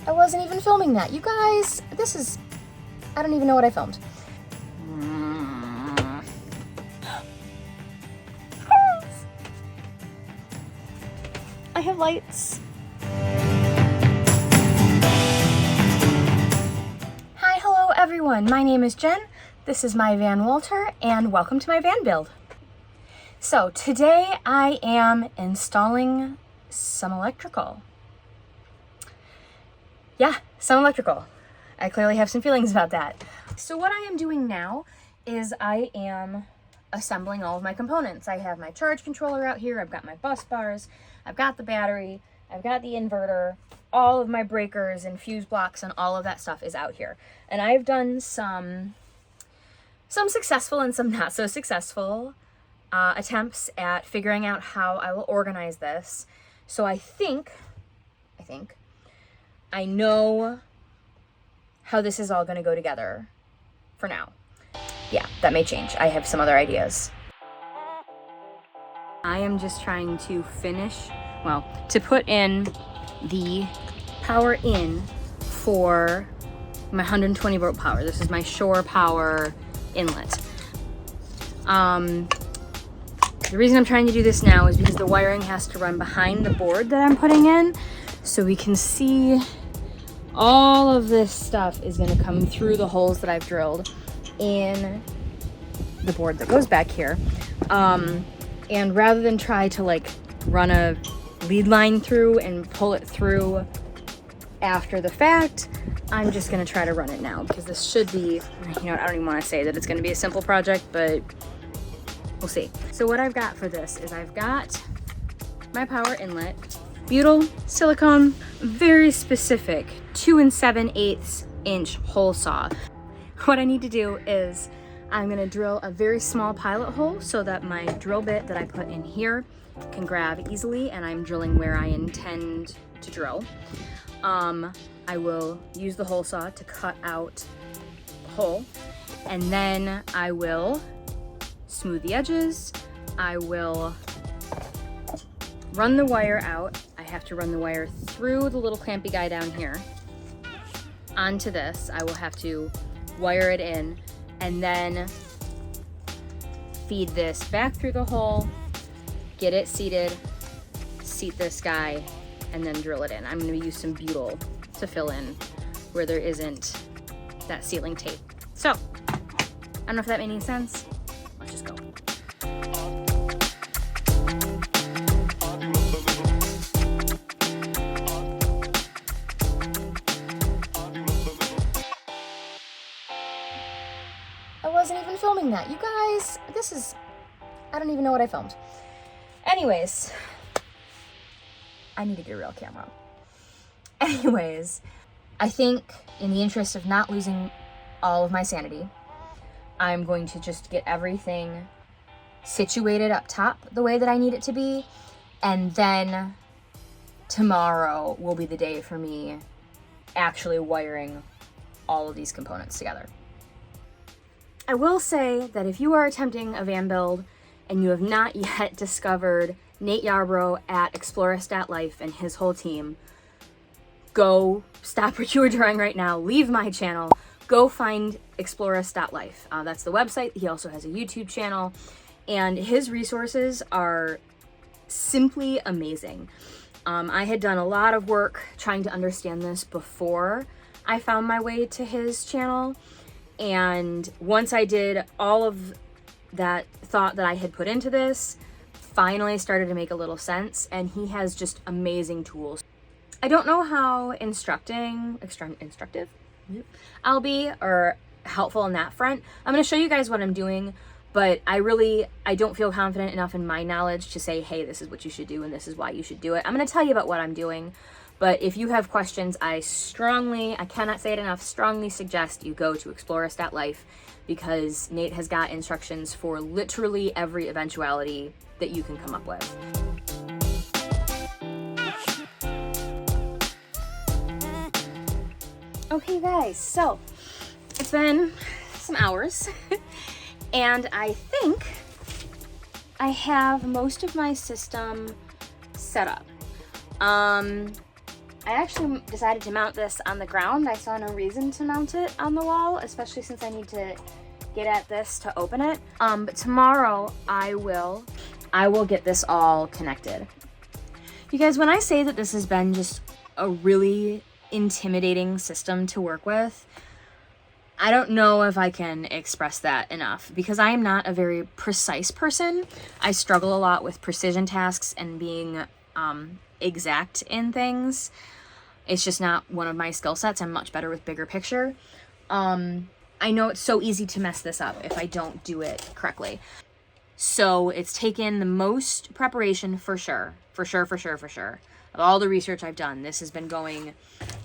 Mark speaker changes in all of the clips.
Speaker 1: I wasn't even filming that. You guys, I don't even know what I filmed. I have lights. Hi, hello everyone. My name is Jen. This is my van Walter, and welcome to my van build. So today I am installing some electrical. Yeah, some electrical. I clearly have some feelings about that. So what I am doing now is I am assembling all of my components. I have my charge controller out here, I've got my bus bars, I've got the battery, I've got the inverter, all of my breakers and fuse blocks and all of that stuff is out here. And I've done some successful and some not so successful attempts at figuring out how I will organize this. So I think I know how this is all going to go together for now. Yeah, that may change. I have some other ideas. I am just trying to to put in the power in for my 120 volt power. This is my shore power inlet. The reason I'm trying to do this now is because the wiring has to run behind the board that I'm putting in, so we can see all of this stuff is going to come through the holes that I've drilled in the board that goes back here. And rather than try to like run a lead line through and pull it through after the fact, I'm just going to try to run it now, because this should be, I don't even want to say that it's going to be a simple project, but we'll see. So what I've got for this is I've got my power inlet, butyl silicone, very specific 2 7/8 inch hole saw. What I need to do is I'm gonna drill a very small pilot hole so that my drill bit that I put in here can grab easily, and I'm drilling where I intend to drill. I will use the hole saw to cut out the hole, and then I will smooth the edges. I will run the wire out. I have to run the wire through the little clampy guy down here onto this. I will have to wire it in and then feed this back through the hole, get it seated, seat this guy, and then drill it in. I'm going to use some butyl to fill in where there isn't that sealing tape. So, I don't know if that made any sense. Let's just go. I wasn't even filming that. You guys, I don't even know what I filmed. Anyways, I need to get a real camera. Anyways, I think in the interest of not losing all of my sanity, I'm going to just get everything situated up top the way that I need it to be, and then tomorrow will be the day for me actually wiring all of these components together. I will say that if you are attempting a van build and you have not yet discovered Nate Yarbrough at Explorist.life and his whole team, go stop what you are doing right now, leave my channel, go find Explorist.life. That's the website. He also has a YouTube channel, and his resources are simply amazing. I had done a lot of work trying to understand this before I found my way to his channel, and once I did, all of that thought that I had put into this finally started to make a little sense, and he has just amazing tools. I don't know how instructive I'll be or helpful on that front. I'm going to show you guys what I'm doing, but I don't feel confident enough in my knowledge to say, hey, this is what you should do and this is why you should do it. I'm going to tell you about what I'm doing, but if you have questions, I cannot say it enough, strongly suggest you go to Explorist.life, because Nate has got instructions for literally every eventuality that you can come up with. Okay guys, so it's been some hours and I think I have most of my system set up. I actually decided to mount this on the ground. I saw no reason to mount it on the wall, especially since I need to get at this to open it. But tomorrow I will get this all connected. You guys, when I say that this has been just a really intimidating system to work with, I don't know if I can express that enough because I am not a very precise person. I struggle a lot with precision tasks and being exact in things. It's just not one of my skill sets. I'm much better with bigger picture. I know it's so easy to mess this up if I don't do it correctly. So it's taken the most preparation for sure. Of all the research I've done, this has been going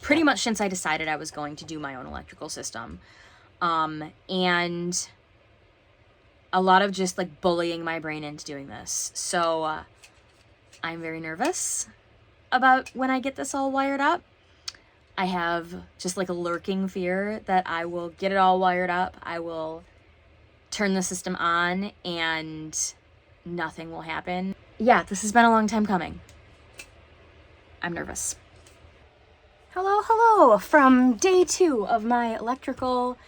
Speaker 1: pretty much since I decided I was going to do my own electrical system. And a lot of just like bullying my brain into doing this. So I'm very nervous about when I get this all wired up. I have just like a lurking fear that I will get it all wired up. I will turn the system on and nothing will happen. Yeah, this has been a long time coming. I'm nervous. Hello from day 2 of my electrical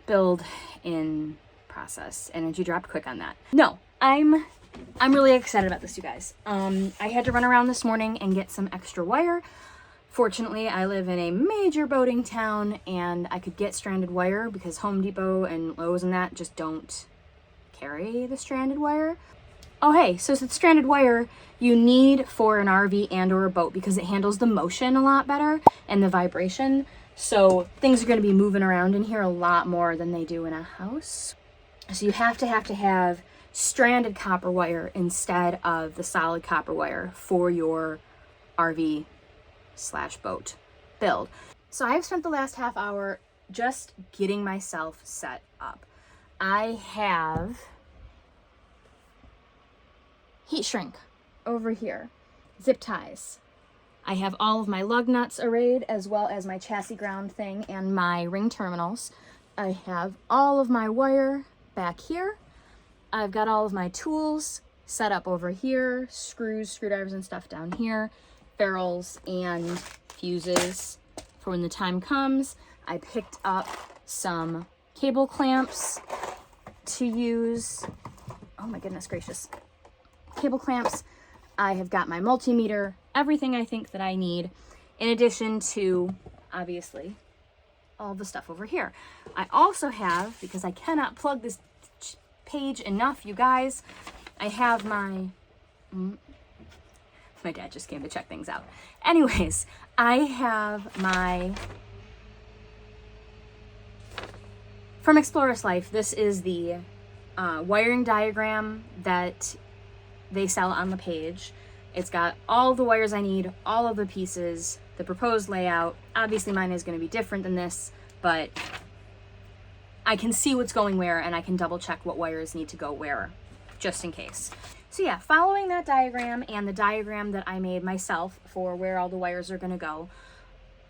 Speaker 1: build in process. Energy dropped quick on that. No, I'm really excited about this, you guys. I had to run around this morning and get some extra wire. Fortunately, I live in a major boating town and I could get stranded wire because Home Depot and Lowe's and that just don't carry the stranded wire. Oh hey, so the stranded wire you need for an RV and or a boat because it handles the motion a lot better and the vibration. So things are going to be moving around in here a lot more than they do in a house. So you have to have stranded copper wire instead of the solid copper wire for your RV/boat build. So I've spent the last half hour just getting myself set up. I have heat shrink over here, zip ties. I have all of my lug nuts arrayed as well as my chassis ground thing and my ring terminals. I have all of my wire back here. I've got all of my tools set up over here, screws, screwdrivers and stuff down here, ferrules and fuses for when the time comes. I picked up some cable clamps to use. Oh my goodness gracious. Cable clamps. I have got my multimeter, everything I think that I need, in addition to, obviously, all the stuff over here. I also have, because I cannot plug this page enough, you guys, I have my dad just came to check things out. Anyways, I have my, from Explorist Life, this is the wiring diagram that they sell on the page. It's got all the wires I need, all of the pieces, the proposed layout. Obviously mine is going to be different than this, but I can see what's going where and I can double check what wires need to go where, just in case. So yeah, following that diagram and the diagram that I made myself for where all the wires are going to go,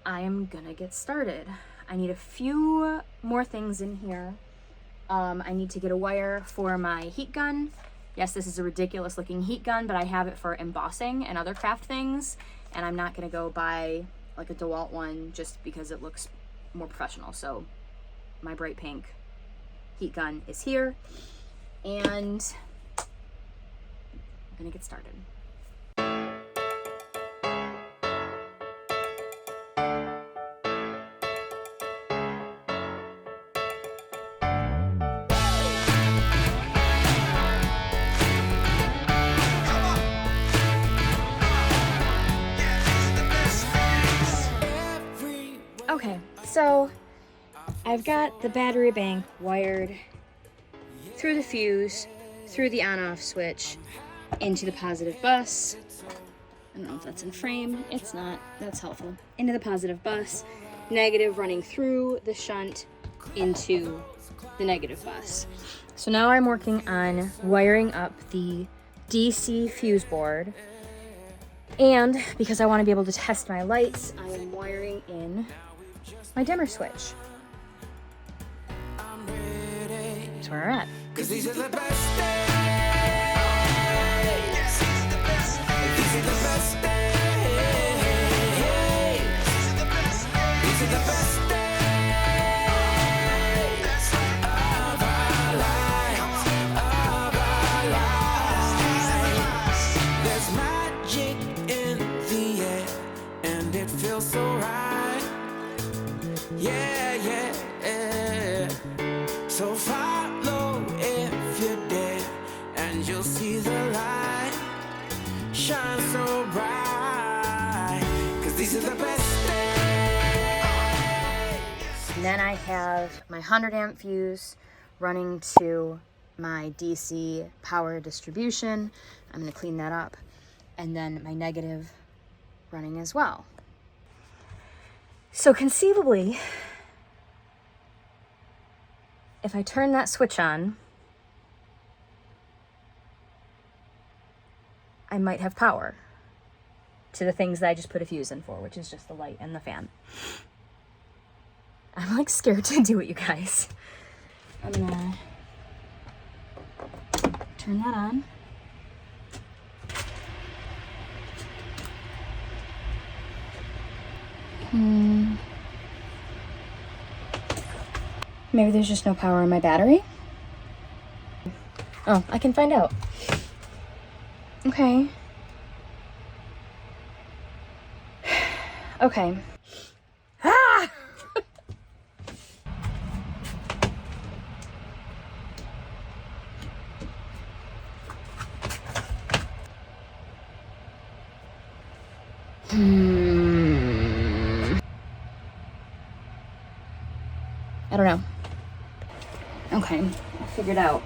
Speaker 1: I am going to get started. I need a few more things in here. I need to get a wire for my heat gun. Yes, this is a ridiculous looking heat gun, but I have it for embossing and other craft things, and I'm not going to go buy like a DeWalt one just because it looks more professional. So my bright pink heat gun is here, and I'm going to get started. Okay, so I've got the battery bank wired through the fuse, through the on-off switch, into the positive bus. I don't know if that's in frame. It's not. That's helpful. Into the positive bus, negative running through the shunt into the negative bus. So now I'm working on wiring up the DC fuse board. And because I want to be able to test my lights, I am wiring in my dimmer switch. That's where we're at. 'Cause these are the best days. These are the best days.
Speaker 2: These are the best days of our lives, of our lives. There's magic in the air, and it feels so right. Yeah, yeah, yeah. So follow if you dare, and you'll see the light shine so bright. 'Cause these are the best days.
Speaker 1: And then I have my 100 amp fuse running to my DC power distribution. I'm going to clean that up. And then my negative running as well. So conceivably, if I turn that switch on, I might have power to the things that I just put a fuse in for, which is just the light and the fan. I'm like scared to do it, you guys. I'm gonna turn that on. Maybe there's just no power in my battery? Oh, I can find out. Okay. Okay. Ah! I don't know. Okay, I figured out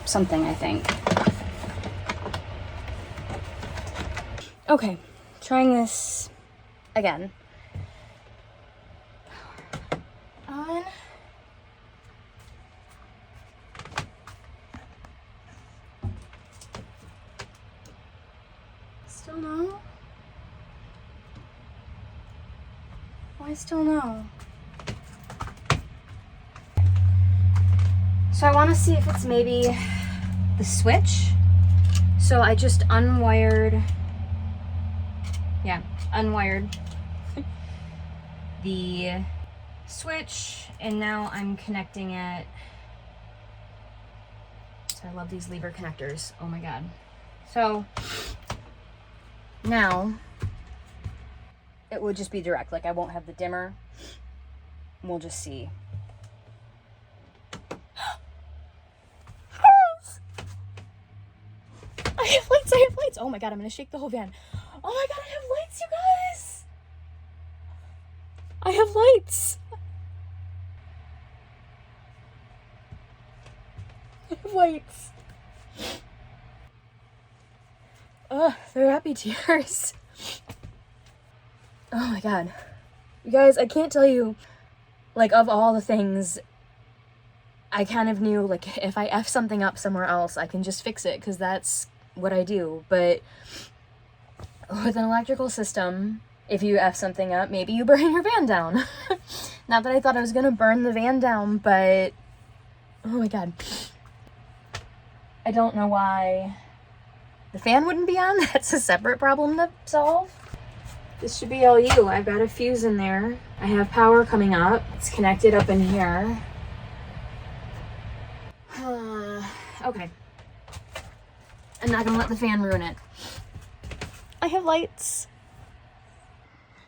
Speaker 1: something, I think. Okay, trying this again. On. Still no? Why still no? So I want to see if it's maybe the switch. So I just unwired the switch, and now I'm connecting it. So I love these lever connectors. Oh my god. So now it would just be direct. Like I won't have the dimmer. We'll just see. I have lights, I have lights. Oh my god, I'm gonna shake the whole van. Oh my god, I have lights, you guys. I have lights. I have lights. Oh, they're happy tears. Oh my god. You guys, I can't tell you, like, of all the things, I kind of knew, like, if I F something up somewhere else, I can just fix it, because that's what I do. But with an electrical system, if you F something up, maybe you burn your van down. Not that I thought I was gonna burn the van down, but oh my god. I don't know why the fan wouldn't be on. That's a separate problem to solve. This should be all you. I've got a fuse in there. I have power coming up. It's connected up in here. Okay. I'm not gonna let the fan ruin it. I have lights.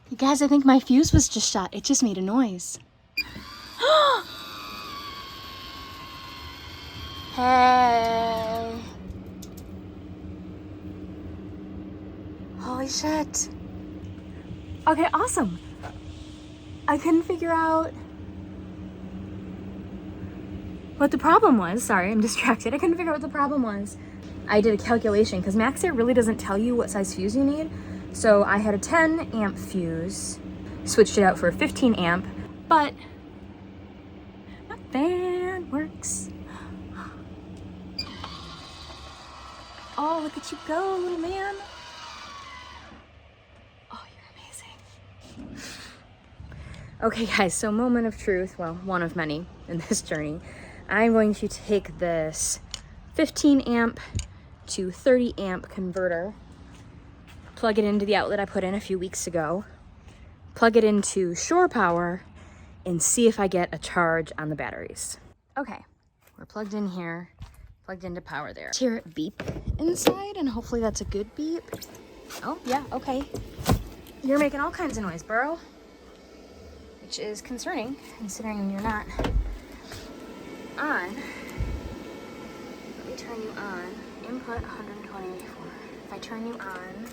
Speaker 1: You guys, I think my fuse was just shot. It just made a noise. Hey. Holy shit. Okay, awesome. I couldn't figure out what the problem was. Sorry, I'm distracted. I couldn't figure out what the problem was. I did a calculation because MaxAir really doesn't tell you what size fuse you need. So I had a 10 amp fuse, switched it out for a 15 amp, but my fan works. Oh, look at you go, little man. Oh, you're amazing. Okay, guys, so moment of truth. Well, one of many in this journey. I'm going to take this 15 amp to 30 amp converter, plug it into the outlet I put in a few weeks ago, plug it into shore power, and see if I get a charge on the batteries. Okay, we're plugged in here, plugged into power there. Hear it beep inside, and hopefully that's a good beep. Oh, yeah, okay. You're making all kinds of noise, Burrow, which is concerning, considering you're not on. Let me turn you on. Input 124. If I turn you on,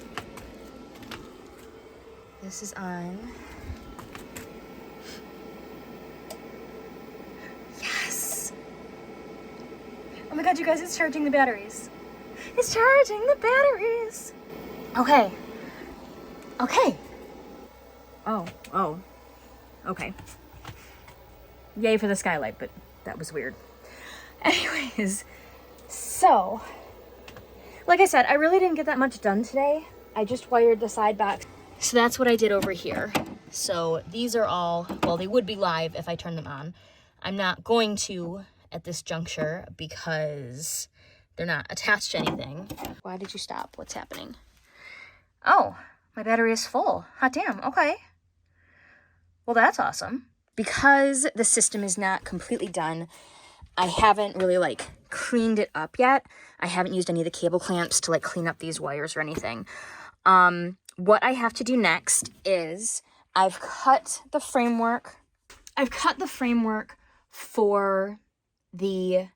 Speaker 1: this is on. Yes! Oh my god, you guys, it's charging the batteries. It's charging the batteries! Okay. Okay. Oh. Okay. Yay for the skylight, but that was weird. Anyways, so, like I said, I really didn't get that much done today. I just wired the side box. So that's what I did over here. So these are all, well, they would be live if I turn them on. I'm not going to at this juncture because they're not attached to anything. Why did you stop? What's happening? Oh, my battery is full. Hot damn, okay. Well, that's awesome. Because the system is not completely done, I haven't really like cleaned it up yet. I haven't used any of the cable clamps to like clean up these wires or anything. What I have to do next is I've cut the framework for the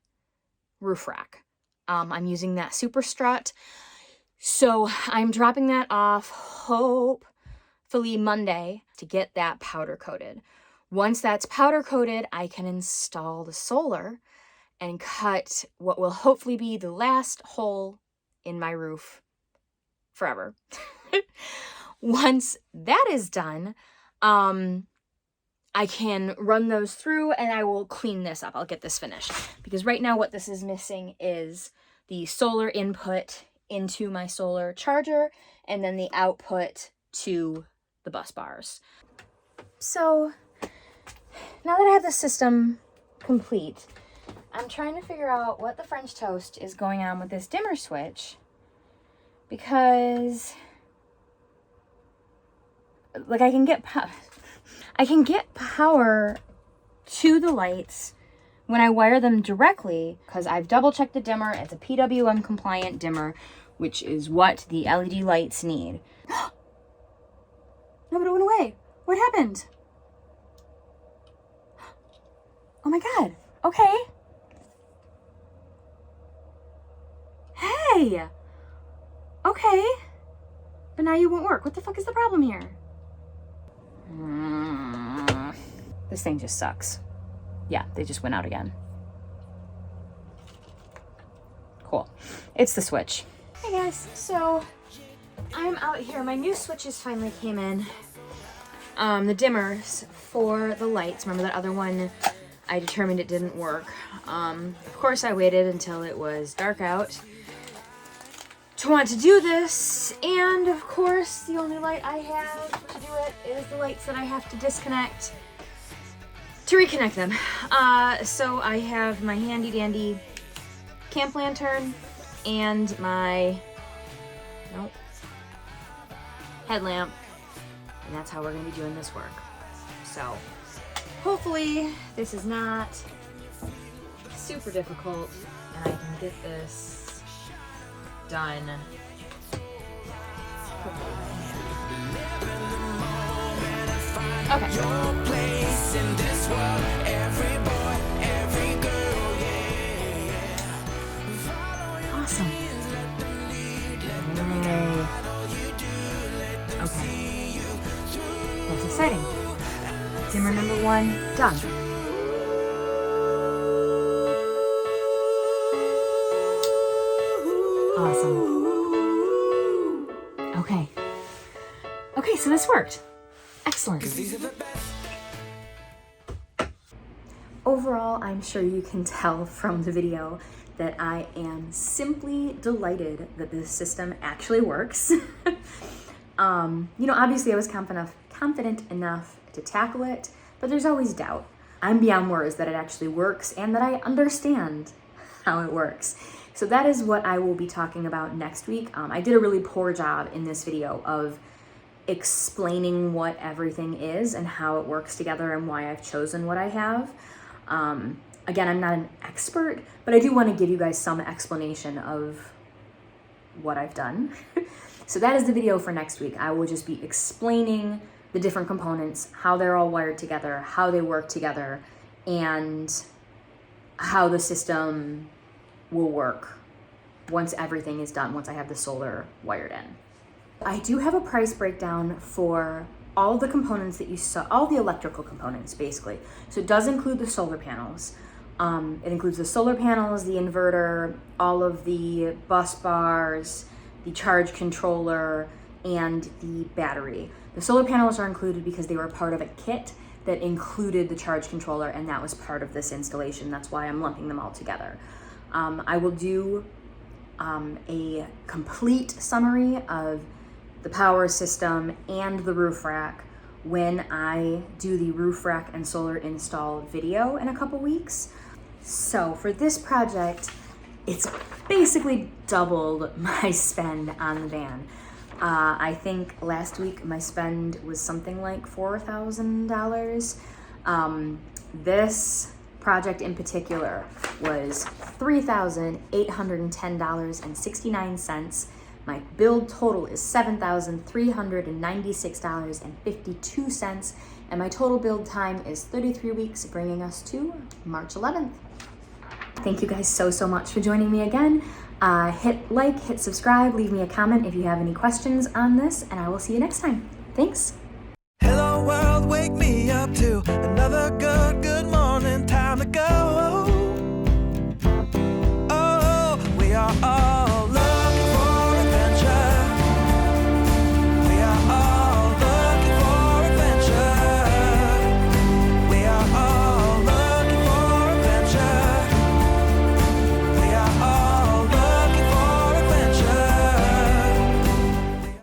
Speaker 1: roof rack. I'm using that super strut. So I'm dropping that off hopefully Monday to get that powder coated. Once that's powder coated, I can install the solar and cut what will hopefully be the last hole in my roof forever. Once that is done, I can run those through and I will clean this up. I'll get this finished. Because right now what this is missing is the solar input into my solar charger and then the output to the bus bars. So now that I have the system complete, I'm trying to figure out what the French toast is going on with this dimmer switch, because like I can get power to the lights when I wire them directly, because I've double checked the dimmer. It's a PWM compliant dimmer, which is what the LED lights need. No, but it went away. What happened? Oh my god. Okay. Hey. Okay. But now you won't work. What the fuck is the problem here? This thing just sucks. Yeah, they just went out again. Cool. It's the switch. Hey guys, so I'm out here. My new switches finally came in. The dimmers for the lights. Remember that other one? I determined it didn't work. Of course, I waited until it was dark out to want to do this. And of course, the only light I have to do it is the lights that I have to disconnect to reconnect them. So I have my handy dandy camp lantern and my headlamp, and that's how we're gonna be doing this work. So hopefully this is not super difficult and I can get this done quickly. Okay. Your place in this world, every boy, every girl, yeah. Awesome. Yay. Okay. That's exciting. Dimmer number 1 done. Awesome. Okay. Okay, so this worked. Excellent. Overall, I'm sure you can tell from the video that I am simply delighted that this system actually works. Obviously I was confident enough to tackle it, but there's always doubt. I'm beyond words that it actually works and that I understand how it works. So that is what I will be talking about next week. I did a really poor job in this video of explaining what everything is and how it works together and why I've chosen what I have. Again, I'm not an expert, but I do want to give you guys some explanation of what I've done. So that is the video for next week. I will just be explaining the different components, how they're all wired together, how they work together, and how the system will work once everything is done, once I have the solar wired in. I do have a price breakdown for all the components that you saw, all the electrical components basically. So it does include the solar panels. It includes the solar panels, the inverter, all of the bus bars, the charge controller, and the battery. The solar panels are included because they were part of a kit that included the charge controller, and that was part of this installation. That's why I'm lumping them all together. I will do a complete summary of the power system and the roof rack when I do the roof rack and solar install video in a couple weeks. So for this project, it's basically doubled my spend on the van. I think last week my spend was something like $4,000. This project in particular was $3,810.69. My build total is $7,396.52, and my total build time is 33 weeks, bringing us to March 11th. Thank you guys so much for joining me again. Hit like, hit subscribe, leave me a comment if you have any questions on this, and I will see you next time. Thanks.
Speaker 2: Hello world, wake me up to another good